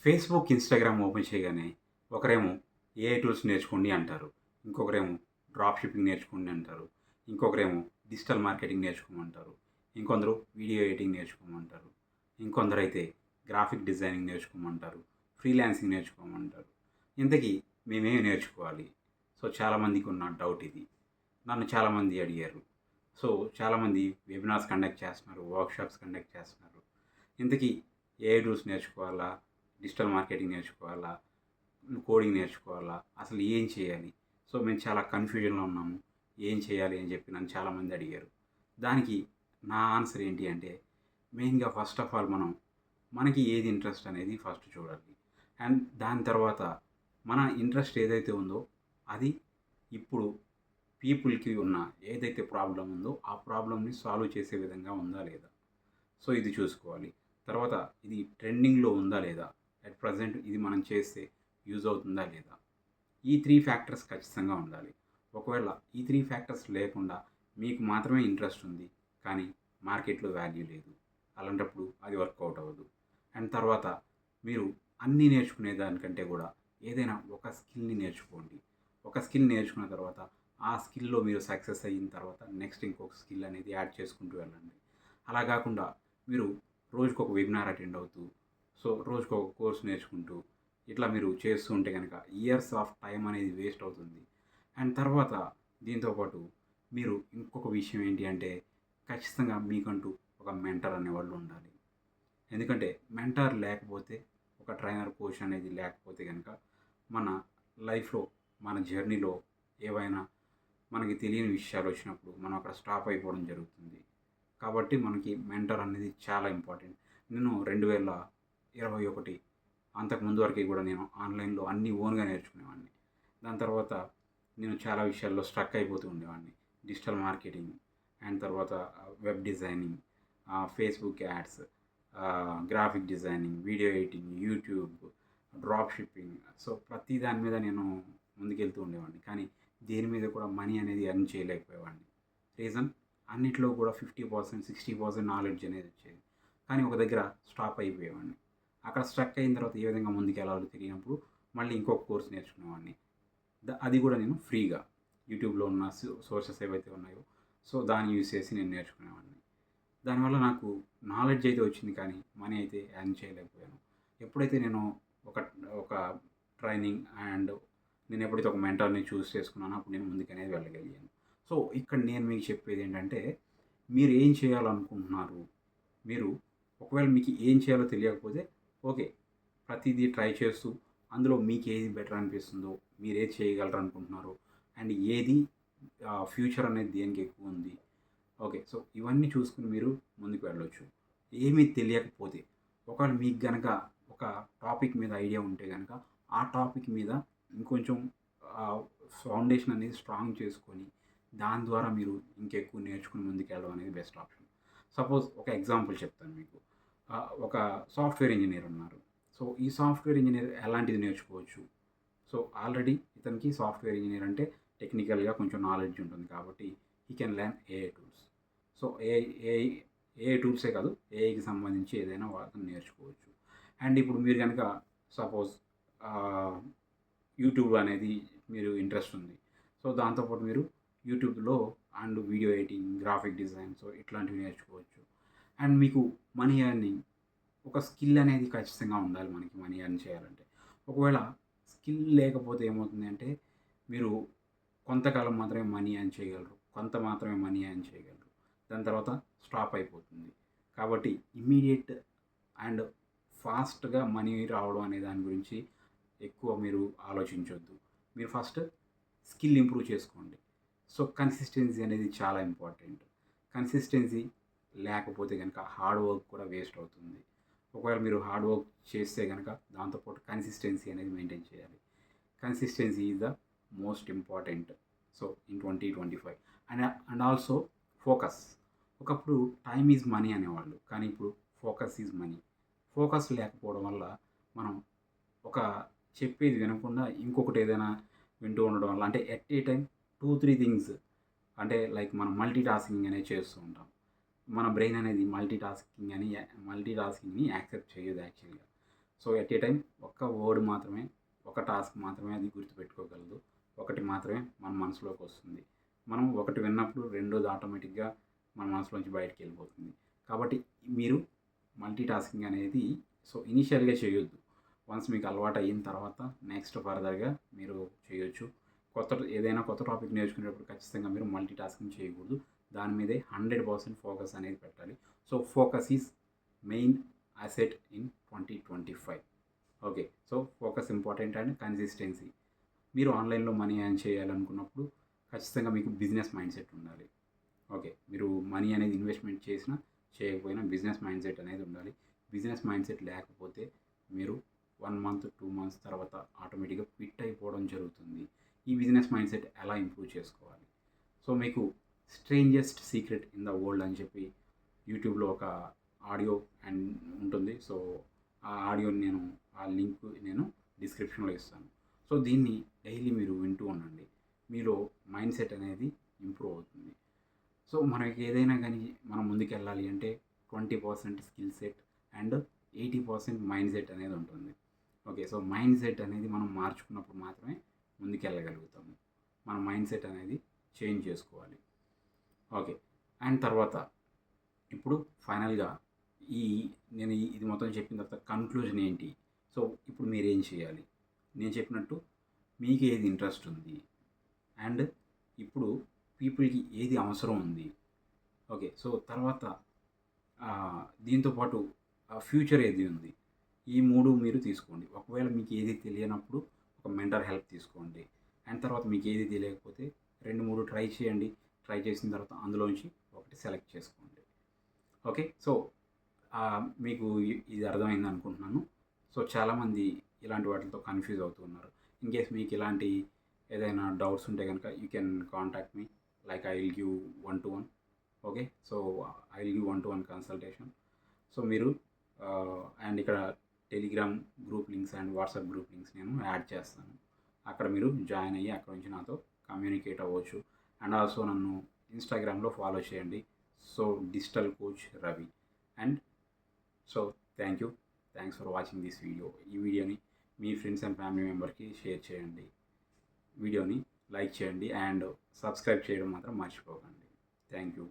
Facebook, Instagram open చేయగానే ఒకరేమో AI tools నేర్చుకోండి అంటారు. ఇంకొకరేమో డ్రాప్ షిప్పింగ్ నేర్చుకోండి అంటారు. ఇంకొకరేమో డిజిటల్ మార్కెటింగ్ నేర్చుకోమంటారు. ఇంకొందరు వీడియో ఎడిటింగ్ నేర్చుకోమంటారు. ఇంకొందరైతే గ్రాఫిక్ డిజైనింగ్ నేర్చుకోమంటారు. ఫ్రీలాన్సింగ్ నేర్చుకోమంటారు. ఇంతకీ మేమేమి నేర్చుకోవాలి? సో, చాలామందికి ఉన్న డౌట్ ఇది. నన్ను చాలామంది అడిగారు. సో, చాలామంది వెబినార్స్ కండక్ట్ చేస్తున్నారు. వర్క్‌షాప్స్ కండక్ట్ చేస్తున్నారు. ఇంతకీ ఏఐ టూల్స్ నేర్చుకోవాలా? డిజిటల్ మార్కెటింగ్ నేర్చుకోవాలా? కోడింగ్ నేర్చుకోవాలా? అసలు ఏం చేయాలి? సో, మేము చాలా కన్‌ఫ్యూజన్‌లో ఉన్నాము. ఏం చేయాలి అని చెప్పి నన్ను చాలామంది అడిగారు. దానికి నా ఆన్సర్ ఏంటి అంటే, మెయిన్‌గా ఫస్ట్ ఆఫ్ ఆల్ మనకి ఏది ఇంట్రెస్ట్ అనేది ఫస్ట్ చూడాలి. అండ్ దాని తర్వాత మన ఇంట్రెస్ట్ ఏదైతే ఉందో అది ఇప్పుడు పీపుల్‌కి ఉన్న ఏదైతే ప్రాబ్లమ్ ఉందో ఆ ప్రాబ్లమ్‌ని సాల్వ్ చేసే విధంగా ఉందా లేదా? సో, ఇది చూసుకోవాలి. తర్వాత ఇది ట్రెండింగ్‌లో ఉందా లేదా? అట్ ప్రెజెంట్ ఇది మనం చేస్తే యూజ్ అవుతుందా లేదా? ఈ 3 ఫ్యాక్టర్స్ ఖచ్చితంగా ఉండాలి. ఒకవేళ ఈ 3 ఫ్యాక్టర్స్ లేకుండా మీకు మాత్రమే ఇంట్రెస్ట్ ఉంది. కానీ మార్కెట్‌లో వాల్యూ లేదు. అలాంటప్పుడు అది వర్కౌట్ అవ్వదు. అండ్ తర్వాత మీరు అన్నీ నేర్చుకునే దానికంటే కూడా ఏదైనా ఒక స్కిల్‌ని నేర్చుకోండి. ఒక స్కిల్ నేర్చుకున్న తర్వాత ఆ స్కిల్‌లో మీరు సక్సెస్ అయిన తర్వాత నెక్స్ట్ ఇంకొక స్కిల్ అనేది యాడ్ చేసుకుంటూ వెళ్ళండి. అలా కాకుండా మీరు రోజుకొక వెబినార్ అటెండ్ అవుతూ, సో రోజుకొక కోర్స్ నేర్చుకుంటూ ఇట్లా మీరు చేస్తూ ఉంటే గనక ఇయర్స్ ఆఫ్ టైం అనేది వేస్ట్ అవుతుంది. అండ్ తర్వాత దీంతో పాటు మీరు ఇంకొక విషయం ఏంటి అంటే ఖచ్చితంగా మీకంటూ ఒక మెంటర్ అనేవాళ్ళు ఉండాలి. ఎందుకంటే మెంటార్ లేకపోతే ఒక ట్రైనర్, కోచ్ అనేది లేకపోతే గనక మన లైఫ్‌లో, మన జర్నీలో ఏవైనా మనకి తెలియని విషయాలు వచ్చినప్పుడు మనం అక్కడ స్టాప్ అయిపోవడం జరుగుతుంది. కాబట్టి మనకి మెంటర్ అనేది చాలా ఇంపార్టెంట్. నేను 2021 అంతకుముందు వరకి కూడా నేను ఆన్‌లైన్‌లో అన్నీ ఓన్‌గా నేర్చుకునేవాడిని. దాని తర్వాత నేను చాలా విషయాల్లో స్ట్రక్ అయిపోతూ ఉండేవాడిని. డిజిటల్ మార్కెటింగ్ అండ్ తర్వాత web designing, Facebook ads, graphic designing, video editing, YouTube, drop shipping. So, ప్రతి దాని మీద నేను ముందుకెళ్తూ ఉండేవాడిని. కానీ దేని మీద కూడా మనీ అనేది ఎర్న్ చేయలేకపోయేవాడిని. రీజన్ అన్నిట్లో కూడా 50%, 60% నాలెడ్జ్ అనేది వచ్చేది. కానీ ఒక దగ్గర స్టాప్ అయిపోయేవాడిని. అక్కడ స్ట్రక్ అయిన తర్వాత ఏ విధంగా ముందుకెళ్ళాలో తెలియనప్పుడు మళ్ళీ ఇంకొక కోర్స్ నేర్చుకునేవాడిని. అది కూడా నేను ఫ్రీగా యూట్యూబ్‌లో ఉన్న సోర్సెస్ ఏవైతే ఉన్నాయో, సో, దాన్ని యూజ్ చేసి నేను నేర్చుకునేవాడిని. దానివల్ల నాకు నాలెడ్జ్ అయితే వచ్చింది కానీ మనీ అయితే ఎర్న్ చేయలేకపోయాను. ఎప్పుడైతే నేను ఒక ఒక ట్రైనింగ్ అండ్ నేను ఎప్పుడైతే ఒక మెంటర్‌ని చూజ్ చేసుకున్నానో అప్పుడు నేను ముందుకనేది వెళ్ళగలిగాను. సో, ఇక్కడ నేను మీకు చెప్పేదేంటంటే మీరు ఏం చేయాలనుకుంటున్నారు? మీరు ఒకవేళ మీకు ఏం చేయాలో తెలియకపోతే ఓకే. ప్రతీదీ ట్రై చేస్తూ అందులో మీకేది బెటర్ అనిపిస్తుందో, మీరేది చేయగలరనుకుంటున్నారో అండ్ ఏది ఫ్యూచర్ అనేది దేనికి ఎక్కువుంది. ఓకే. సో, ఇవన్నీ చూసుకొని మీరు ముందుకు వెళ్ళొచ్చు. ఏమీ తెలియకపోతే ఒకవేళ మీకు గనక ఒక టాపిక్ మీద ఐడియా ఉంటే గనక ఆ టాపిక్ మీద ఇంకొంచెం ఆహ్, ఫౌండేషన్ అనేది స్ట్రాంగ్ చేసుకొని దాని ద్వారా మీరు ఇంకెక్కువ నేర్చుకొని ముందుకెళ్ళడం అనేది బెస్ట్ ఆప్షన్. సపోజ్ ఒక ఎగ్జాంపుల్ చెప్తాను మీకు. ఒక సాఫ్ట్‌వేర్ ఇంజినీర్ ఉన్నారు. సో, ఈ సాఫ్ట్‌వేర్ ఇంజినీర్ ఎలాంటిది నేర్చుకోవచ్చు? సో, ఆల్రెడీ ఇతనికి సాఫ్ట్‌వేర్ ఇంజినీర్ అంటే టెక్నికల్‌గా కొంచెం నాలెడ్జ్ ఉంటుంది కాబట్టి he can learn AI tools. So, AI AI టూల్సే కాదు, ఏఐకి సంబంధించి ఏదైనా అతను నేర్చుకోవచ్చు. అండ్ ఇప్పుడు మీరు గనక సపోజ్ ఆహ్, యూట్యూబ్ అనేది మీరు ఇంట్రెస్ట్ ఉంది. సో, దాంతో పాటు మీరు యూట్యూబ్‌లో and video editing, graphic design so, ఇట్లాంటివి నేర్చుకోవచ్చు. అండ్ మీకు మనీ ఎర్నింగ్ ఒక స్కిల్ అనేది ఖచ్చితంగా ఉండాలి మనకి మనీ ఎర్న్ చేయాలంటే. ఒకవేళ స్కిల్ లేకపోతే ఏమవుతుంది అంటే, మీరు కొంతకాలం మాత్రమే మనీ ఎర్న్ చేయగలరు. కొంత మాత్రమే మనీ ఎర్న్ చేయగలరు. దాని తర్వాత స్టాప్ అయిపోతుంది. కాబట్టి ఇమ్మీడియేట్ అండ్ ఫాస్ట్‌గా మనీ రావడం అనే దాని గురించి ఎక్కువ మీరు ఆలోచించొద్దు. మీరు ఫస్ట్ స్కిల్ ఇంప్రూవ్ చేసుకోండి. సో, కన్సిస్టెన్సీ అనేది చాలా ఇంపార్టెంట్. కన్సిస్టెన్సీ లేకపోతే గనక హార్డ్ వర్క్ కూడా వేస్ట్ అవుతుంది. ఒకవేళ మీరు హార్డ్ వర్క్ చేస్తే గనక దాంతో పాటు కన్సిస్టెన్సీ అనేది మెయింటైన్ చేయాలి. Consistency is the most important. So, in 2025 and also focus. ఒకప్పుడు టైమ్ ఈజ్ మనీ అనేవాళ్ళు. కానీ ఇప్పుడు ఫోకస్ ఈజ్ మనీ. ఫోకస్ లేకపోవడం వల్ల మనం ఒక చెప్పేది వినకుండా ఇంకొకటి ఏదైనా వింటూ ఉండడం వల్ల అంటే ఎట్ ఏ టైమ్ 2, 3 థింగ్స్ అంటే లైక్ మనం మల్టీ టాస్కింగ్ అనేది చేస్తూ ఉంటాం. మన బ్రెయిన్ అనేది మల్టీ టాస్కింగ్‌ని యాక్సెప్ట్ చేయదు యాక్చువల్‌గా. సో ఎట్ ఏ టైం ఒక్క వర్డ్ మాత్రమే, ఒక టాస్క్ మాత్రమే అది గుర్తుపెట్టుకోగలదు. ఒకటి మాత్రమే మన మనసులోకి వస్తుంది. మనం ఒకటి విన్నప్పుడు రెండోది ఆటోమేటిక్గా మన మనసులోంచి బయటికి వెళ్ళిపోతుంది. కాబట్టి మీరు మల్టీ టాస్కింగ్ అనేది సో ఇనీషియల్గా చేయొద్దు. వన్స్ మీకు అలవాటు అయిన తర్వాత నెక్స్ట్ ఫర్దర్గా మీరు చేయొచ్చు. ఏదైనా కొత్త టాపిక్ నేర్చుకునేటప్పుడు ఖచ్చితంగా మీరు మల్టీ టాస్కింగ్ చేయకూడదు. దాని మీదే 100% ఫోకస్ అనేది పెట్టాలి. So focus is main asset in 2025. Okay. So focus important and consistency. మీరు ఆన్లైన్లో మనీ ఎర్న్ చేయాలనుకున్నప్పుడు ఖచ్చితంగా మీకు బిజినెస్ మైండ్ సెట్ ఉండాలి. ఓకే. మీరు మనీ అనేది ఇన్వెస్ట్మెంట్ చేసినా చేయకపోయినా బిజినెస్ మైండ్ సెట్ అనేది ఉండాలి. బిజినెస్ మైండ్ సెట్ లేకపోతే మీరు 1 మంత్ 2 మంత్స్ తర్వాత ఆటోమేటిక్గా క్విట్ అయిపోవడం జరుగుతుంది. ఈ బిజినెస్ మైండ్ సెట్ ఎలా ఇంప్రూవ్ చేసుకోవాలి? సో మీకు strangest secret in the world అని చెప్పి యూట్యూబ్లో ఒక ఆడియో అండ్ ఉంటుంది. సో ఆ ఆడియోని ఆ లింక్ నేను డిస్క్రిప్షన్లో ఇస్తాను. సో దీన్ని డైలీ మీరు వింటూ ఉండండి. మీలో మైండ్ సెట్ అనేది ఇంప్రూవ్ అవుతుంది. సో మనకి ఏదైనా కానీ మనం ముందుకెళ్ళాలి అంటే 20% skill set and 80% mind set అనేది ఉంటుంది. ఓకే. సో మైండ్ సెట్ అనేది మనం మార్చుకున్నప్పుడు మాత్రమే ముందుకెళ్ళగలుగుతాము. మన మైండ్ సెట్ అనేది చేంజ్ చేసుకోవాలి. ఓకే. అండ్ తర్వాత ఇప్పుడు ఫైనల్గా నేను ఇది మొత్తం చెప్పిన తర్వాత కన్క్లూజన్ ఏంటి? సో ఇప్పుడు మీరేం చేయాలి? నేను చెప్పినట్టు మీకు ఏది ఇంట్రెస్ట్ ఉంది అండ్ ఇప్పుడు పీపుల్కి ఏది అవసరం ఉంది. ఓకే. సో తర్వాత దీంతోపాటు ఫ్యూచర్ ఏది ఉంది, ఈ 3 మీరు తీసుకోండి. ఒకవేళ మీకు ఏది తెలియనప్పుడు ఒక మెంటర్ హెల్ప్ తీసుకోండి. అండ్ తర్వాత మీకు ఏది తెలియకపోతే 2, 3 ట్రై చేయండి. ట్రై చేసిన తర్వాత అందులోంచి ఒకటి సెలెక్ట్ చేసుకోండి. ఓకే. సో మీకు ఇది అర్థమైంది అనుకుంటున్నాను. సో చాలామంది ఇలాంటి వాటితో కన్ఫ్యూజ్ అవుతున్నారు. ఇన్కేస్ మీకు ఇలాంటి ఏదైనా డౌట్స్ ఉంటే కనుక you can contact me, like I will give 1-to-1. Okay. So I will give 1-to-1 consultation. So మీరు అండ్ ఇక్కడ Telegram group links and WhatsApp group links నేను యాడ్ చేస్తాను. అక్కడ మీరు జాయిన్ అయ్యి అక్కడ నుంచి నాతో కమ్యూనికేట్ అవ్వచ్చు. అండ్ ఆల్సో నన్ను ఇన్స్టాగ్రామ్లో ఫాలో చేయండి. So digital coach Ravi. And so thanks for watching this video. ఈ వీడియోని మీ ఫ్రెండ్స్ అండ్ ఫ్యామిలీ మెంబర్కి షేర్ చేయండి. వీడియోని లైక్ చేయండి అండ్ సబ్స్క్రైబ్ చేయడం మాత్రం మర్చిపోకండి. Thank you.